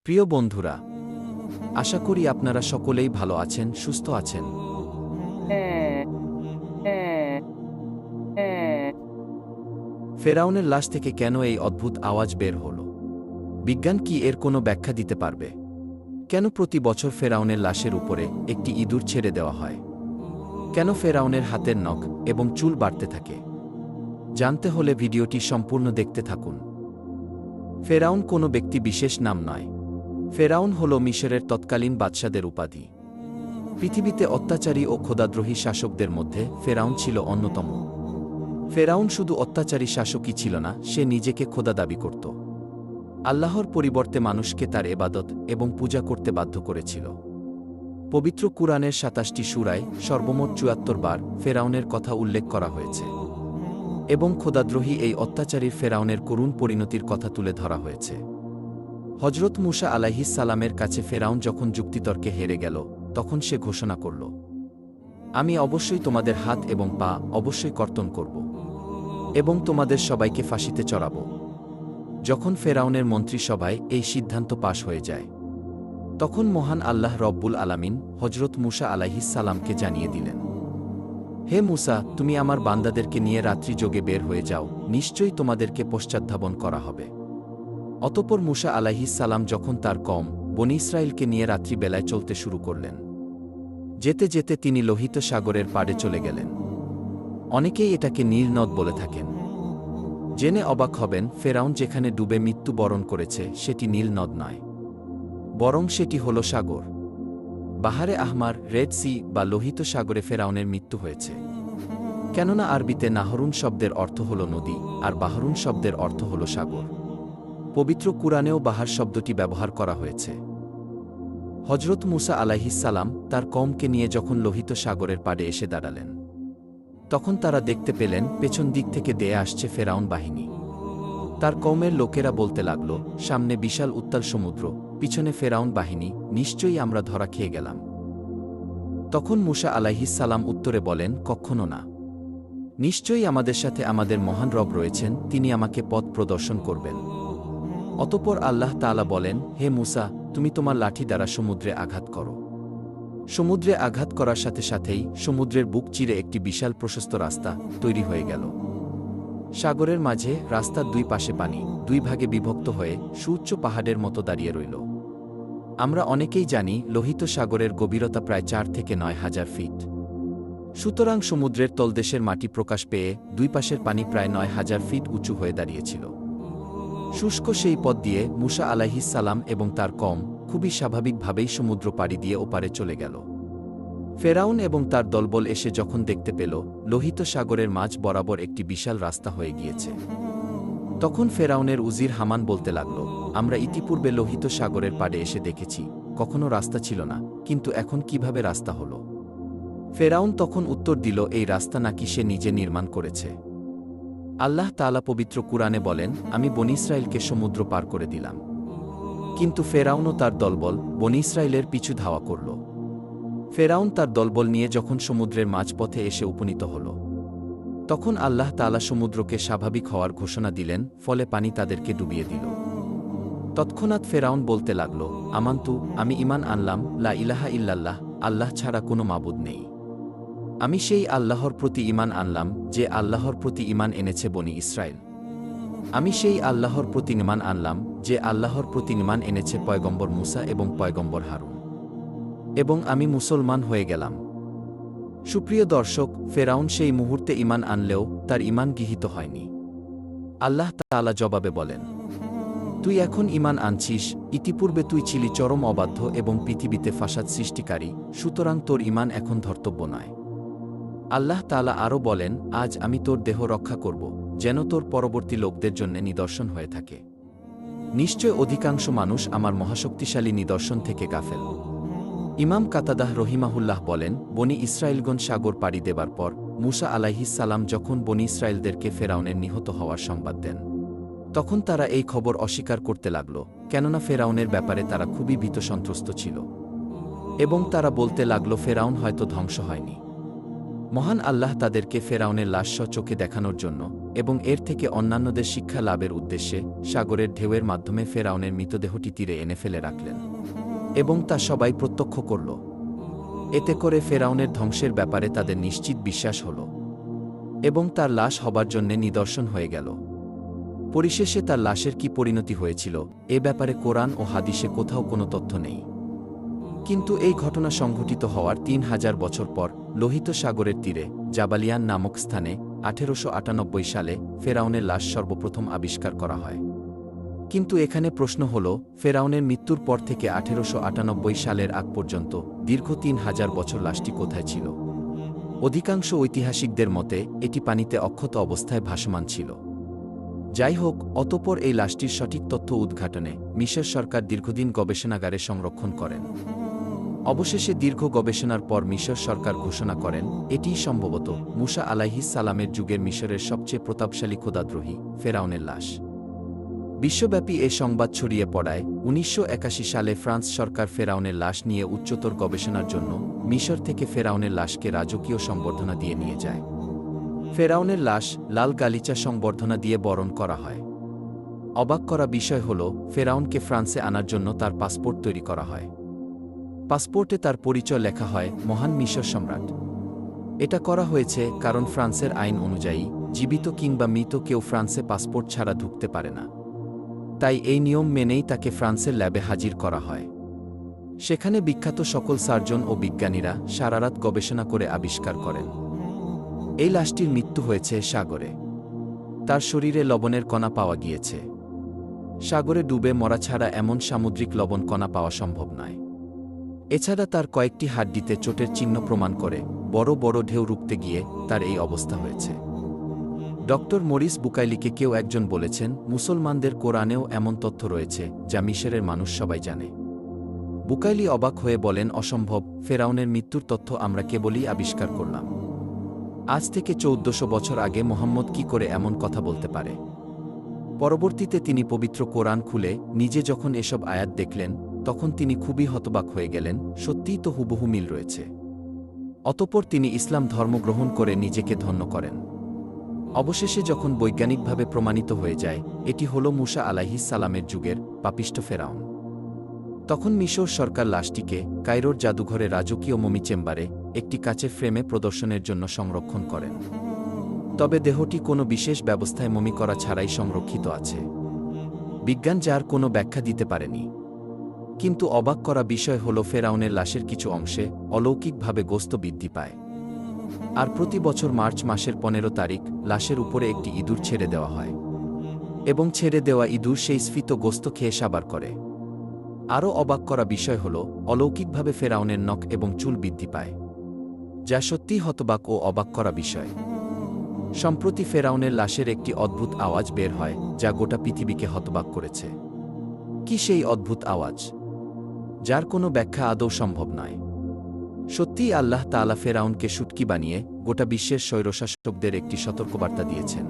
প্রিয় বন্ধুরা, আশা করি আপনারা সকলেই ভালো আছেন, সুস্থ আছেন। ফেরাউনের লাশ থেকে কেন এই অদ্ভুত আওয়াজ বের হল? বিজ্ঞান কি এর কোনো ব্যাখ্যা দিতে পারবে? কেন প্রতি বছর ফেরাউনের লাশের উপরে একটি ইঁদুর ছেড়ে দেওয়া হয়? কেন ফেরাউনের হাতের নখ এবং চুল বাড়তে থাকে? জানতে হলে ভিডিওটি সম্পূর্ণ দেখতে থাকুন। ফেরাউন কোনো ব্যক্তি বিশেষ নাম নয়। ফেরাউন হল মিশরের তৎকালীন বাদশাদের উপাধি। পৃথিবীতে অত্যাচারী ও খোদাদ্রোহী শাসকদের মধ্যে ফেরাউন ছিল অন্যতম। ফেরাউন শুধু অত্যাচারী শাসকই ছিল না, সে নিজেকে খোদা দাবি করত। আল্লাহর পরিবর্তে মানুষকে তার এবাদত এবং পূজা করতে বাধ্য করেছিল। পবিত্র কুরআনের ২৭টি সূরায় সর্বমোট ৭৪ বার ফেরাউনের কথা উল্লেখ করা হয়েছে এবং খোদাদ্রোহী এই অত্যাচারী ফেরাউনের করুণ পরিণতির কথা তুলে ধরা হয়েছে। হজরত মূসা আলাইহিস সালামের কাছে ফেরাউন যখন যুক্তিতর্কে হেরে গেল, তখন সে ঘোষণা করল, আমি অবশ্যই তোমাদের হাত এবং পা অবশ্যই কর্তন করব এবং তোমাদের সবাইকে ফাঁসিতে চড়াব। যখন ফেরাউনের মন্ত্রিসভায় এই সিদ্ধান্ত পাশ হয়ে যায়, তখন মহান আল্লাহ রব্বুল আলামিন হজরত মূসা আলাইহিস সালামকে জানিয়ে দিলেন, হে মূসা, তুমি আমার বান্দাদেরকে নিয়ে রাত্রি যোগে বের হয়ে যাও, নিশ্চয়ই তোমাদেরকে পশ্চাদ্ধাবন করা হবে। অতঃপর মূসা আলাইহিস সালাম যখন তার কওম বনী ইসরাইলকে নিয়ে রাত্রিবেলায় চলতে শুরু করলেন, যেতে যেতে তিনি লোহিত সাগরের পাড়ে চলে গেলেন। অনেকেই এটাকে নীল নদ বলে থাকেন। জেনে অবাক হবেন, ফেরাউন যেখানে ডুবে মৃত্যুবরণ করেছে সেটি নীল নদ নয়, বরং সেটি হল সাগর। বাহারে আহমার, রেড সি বা লোহিত সাগরে ফেরাউনের মৃত্যু হয়েছে। কেননা আরবিতে নাহরুন শব্দের অর্থ হল নদী, আর বাহরুন শব্দের অর্থ হল সাগর। পবিত্র কুরআনেও বাহার শব্দটি ব্যবহার করা হয়েছে। হজরত মূসা আলাইহিস সালাম তার কওমকে নিয়ে যখন লোহিত সাগরের পাড়ে এসে দাঁড়ালেন, তখন তারা দেখতে পেলেন পেছন দিক থেকে দেয়ে আসছে ফেরাউন বাহিনী। তার কওমের লোকেরা বলতে লাগল, সামনে বিশাল উত্তাল সমুদ্র, পিছনে ফেরাউন বাহিনী, নিশ্চয়ই আমরা ধরা খেয়ে গেলাম। তখন মূসা আলাইহিস সালাম উত্তরে বলেন, কখনো না। নিশ্চয়ই আমাদের সাথে আমাদের মহান রব রয়েছেন, তিনি আমাকে পথ প্রদর্শন করবেন। অতঃপর আল্লাহ তাআলা বলেন, হে মূসা, তুমি তোমার লাঠি দ্বারা সমুদ্রে আঘাত করো। সমুদ্রে আঘাত করার সাথে সাথেই সমুদ্রের বুক চিরে একটি বিশাল প্রশস্ত রাস্তা তৈরি হয়ে গেল। সাগরের মাঝে রাস্তার দুই পাশে পানি দুই ভাগে বিভক্ত হয়ে সুউচ্চ পাহাড়ের মতো দাঁড়িয়ে রইল। আমরা অনেকেই জানি লোহিত সাগরের গভীরতা প্রায় ৪ থেকে ৯ হাজার ফিট। সুতরাং সমুদ্রের তলদেশের মাটি প্রকাশ পেয়ে দুই পাশের পানি প্রায় ৯ হাজার ফিট উঁচু হয়ে দাঁড়িয়েছিল। শুষ্ক সেই পথ দিয়ে মূসা আলাইহিস সালাম এবং তার কওম খুবই স্বাভাবিকভাবেই সমুদ্র পাড়ি দিয়ে ওপারে চলে গেল। ফেরাউন এবং তার দলবল এসে যখন দেখতে পেল লোহিত সাগরের মাঝ বরাবর একটি বিশাল রাস্তা হয়ে গিয়েছে, তখন ফেরাউনের উজির হামান বলতে লাগল, আমরা ইতিপূর্বে লোহিত সাগরের পাড়ে এসে দেখেছি, কখনো রাস্তা ছিল না, কিন্তু এখন কিভাবে রাস্তা হলো? ফেরাউন তখন উত্তর দিল, এই রাস্তা নাকি সে নিজে নির্মাণ করেছে। আল্লাহ তাআলা পবিত্র কুরআনে বলেন, আমি বনী ইসরাইলকে সমুদ্র পার করে দিলাম, কিন্তু ফেরাউন ও তার দলবল বনী ইসরাইলের পিছু ধাওয়া করল। ফেরাউন তার দলবল নিয়ে যখন সমুদ্রের মাঝপথে এসে উপনীত হল, তখন আল্লাহ তাআলা সমুদ্রকে স্বাভাবিক হওয়ার ঘোষণা দিলেন, ফলে পানি তাদেরকে ডুবিয়ে দিল। তৎক্ষণাৎ ফেরাউন বলতে লাগল, আমান্তু, আমি ঈমান আনলাম, লা ইলাহা ইল্লাল্লাহ, আল্লাহ ছাড়া কোনো মাবুদ নেই। আমি সেই আল্লাহর প্রতি ঈমান আনলাম যে আল্লাহর প্রতি ঈমান এনেছে বনী ইসরাইল। আমি সেই আল্লাহর প্রতি ঈমান আনলাম যে আল্লাহর প্রতি ঈমান এনেছে পয়গম্বর মূসা এবং পয়গম্বর হারুন, এবং আমি মুসলমান হয়ে গেলাম। সুপ্রিয় দর্শক, ফেরাউন সেই মুহূর্তে ঈমান আনলেও তার ঈমান গৃহীত হয়নি। আল্লাহ তাআলা জবাবে বলেন, তুই এখন ঈমান আনছিস, ইতিপূর্বে তুই ছিলি চরম অবাধ্য এবং পৃথিবীতে ফাসাদ সৃষ্টিকারী, সুতরাং তোর ঈমান এখন ধর্তব্য নয়। আল্লাহ তাআলা আরও বলেন, আজ আমি তোর দেহ রক্ষা করব, যেন তোর পরবর্তী লোকদের জন্য নিদর্শন হয়ে থাকে। নিশ্চয় অধিকাংশ মানুষ আমার মহাশক্তিশালী নিদর্শন থেকে গাফেল। ইমাম কাতাদাহ রহিমাহুল্লাহ বলেন, বনী ইসরাইলগণ সাগর পাড়ি দেবার পর মূসা আলাইহিস সালাম যখন বনী ইসরাইলদেরকে ফেরাউনের নিহত হওয়ার সংবাদ দেন, তখন তারা এই খবর অস্বীকার করতে লাগল, কেননা ফেরাউনের ব্যাপারে তারা খুবই ভীতসন্ত্রস্ত ছিল এবং তারা বলতে লাগল, ফেরাউন হয়তো ধ্বংস হয়নি। মহান আল্লাহ তাদেরকে ফেরাউনের লাশ চোখে দেখানোর জন্য এবং এর থেকে অন্যান্যদের শিক্ষা লাভের উদ্দেশ্যে সাগরের ঢেউয়ের মাধ্যমে ফেরাউনের মৃতদেহটি তীরে এনে ফেলে রাখলেন এবং তা সবাই প্রত্যক্ষ করল। এতে করে ফেরাউনের ধ্বংসের ব্যাপারে তাদের নিশ্চিত বিশ্বাস হল এবং তার লাশ হবার জন্যে নিদর্শন হয়ে গেল। পরিশেষে তার লাশের কি পরিণতি হয়েছিল এ ব্যাপারে কোরআন ও হাদিসে কোথাও কোনো তথ্য নেই। কিন্তু এই ঘটনা সংঘটিত হওয়ার ৩,০০০ বছর পর লোহিত সাগরের তীরে জাবালিয়ান নামক স্থানে ১৮৯৮ সালে ফেরাউনের লাশ সর্বপ্রথম আবিষ্কার করা হয়। কিন্তু এখানে প্রশ্ন হল, ফেরাউনের মৃত্যুর পর থেকে ১৮৯৮ সালের আগ পর্যন্ত দীর্ঘ ৩,০০০ বছর লাশটি কোথায় ছিল? অধিকাংশ ঐতিহাসিকদের মতে এটি পানিতে অক্ষত অবস্থায় ভাসমান ছিল। যাই হোক, অতঃপর এই লাশটির সঠিক তথ্য উদ্ঘাটনে মিশর সরকার দীর্ঘদিন গবেষণাগারে সংরক্ষণ করেন। অবশেষে দীর্ঘ গবেষণার পর মিশর সরকার ঘোষণা করেন এটিই সম্ভবত মুসা আলাইহিস সালামের যুগের মিশরের সবচেয়ে প্রতাপশালী খোদাদ্রোহী ফেরাউনের লাশ। বিশ্বব্যাপী এ সংবাদ ছড়িয়ে পড়ায় ১৯৮১ সালে ফ্রান্স সরকার ফেরাউনের লাশ নিয়ে উচ্চতর গবেষণার জন্য মিশর থেকে ফেরাউনের লাশকে রাজকীয় সংবর্ধনা দিয়ে নিয়ে যায়। ফেরাউনের লাশ লাল গালিচা সংবর্ধনা দিয়ে বরণ করা হয়। অবাক করা বিষয় হল, ফেরাউনকে ফ্রান্সে আনার জন্য তার পাসপোর্ট তৈরি করা হয়। পাসপোর্টে তার পরিচয় লেখা হয় মহান মিশর সম্রাট। এটা করা হয়েছে কারণ ফ্রান্সের আইন অনুযায়ী জীবিত কিংবা মৃত কেউ ফ্রান্সে পাসপোর্ট ছাড়া ঢুকতে পারে না। তাই এই নিয়ম মেনেই তাকে ফ্রান্সের ল্যাবে হাজির করা হয়। সেখানে বিখ্যাত সকল সার্জন ও বিজ্ঞানীরা সারারাত গবেষণা করে আবিষ্কার করেন এই লাশটির মৃত্যু হয়েছে সাগরে। তার শরীরে লবণের কণা পাওয়া গিয়েছে। সাগরে ডুবে মরা ছাড়া এমন সামুদ্রিক লবণ কণা পাওয়া সম্ভব নয়। এছাড়া তার কয়েকটি হাড্ডিতে চোটের চিহ্ন প্রমাণ করে বড় বড় ঢেউ রুখতে গিয়ে তার এই অবস্থা হয়েছে। ডক্টর মরিস বুকাইলিকে কেউ একজন বলেছেন, মুসলমানদের কোরআনেও এমন তথ্য রয়েছে যা মিশরের মানুষ সবাই জানে। বুকাইলি অবাক হয়ে বলেন, অসম্ভব, ফেরাউনের মৃত্যুর তথ্য আমরা কেবলই আবিষ্কার করলাম। আজ থেকে ১৪০০ বছর আগে মোহাম্মদ কি করে এমন কথা বলতে পারে? পরবর্তীতে তিনি পবিত্র কোরআন খুলে নিজে যখন এসব আয়াত দেখলেন তখন তিনি খুবই হতবাক হয়ে গেলেন। সত্যিই তো হুবহু মিল রয়েছে। অতঃপর তিনি ইসলাম ধর্ম গ্রহণ করে নিজেকে ধন্য করেন। অবশেষে যখন বৈজ্ঞানিকভাবে প্রমাণিত হয়ে যায় এটি হল মুসা আলাইহিস সালামের যুগের পাপিষ্ঠ ফেরাউন, তখন মিশর সরকার লাশটিকে কায়রোর জাদুঘরে রাজকীয় মমি চেম্বারে একটি কাচের ফ্রেমে প্রদর্শনের জন্য সংরক্ষণ করেন। তবে দেহটি কোনো বিশেষ ব্যবস্থায় মমি করা ছাড়াই সংরক্ষিত আছে। বিজ্ঞান যার কোনো ব্যাখ্যা দিতে পারেনি। কিন্তু অবাক করা বিষয় হল, ফেরাউনের লাশের কিছু অংশে অলৌকিকভাবে গোস্ত বৃদ্ধি পায়। আর প্রতি বছর মার্চ মাসের ১৫ তারিখ লাশের উপরে একটি ইঁদুর ছেড়ে দেওয়া হয় এবং ছেড়ে দেওয়া ইঁদুর সেই স্ফীত গোস্ত খেয়ে সাবার করে। আরও অবাক করা বিষয় হল, অলৌকিকভাবে ফেরাউনের নখ এবং চুল বৃদ্ধি পায়, যা সত্যিই হতবাক ও অবাক করা বিষয়। সম্প্রতি ফেরাউনের লাশের একটি অদ্ভুত আওয়াজ বের হয় যা গোটা পৃথিবীকে হতবাক করেছে। কি সেই অদ্ভুত আওয়াজ, যার কোনো ব্যাখ্যা আদৌ সম্ভব নয়? সত্যিই আল্লাহ তাআলা ফেরাউনকে শুটকি বানিয়ে গোটা বিশ্বের স্বৈরশাসকদের একটি সতর্কবার্তা দিয়েছেন।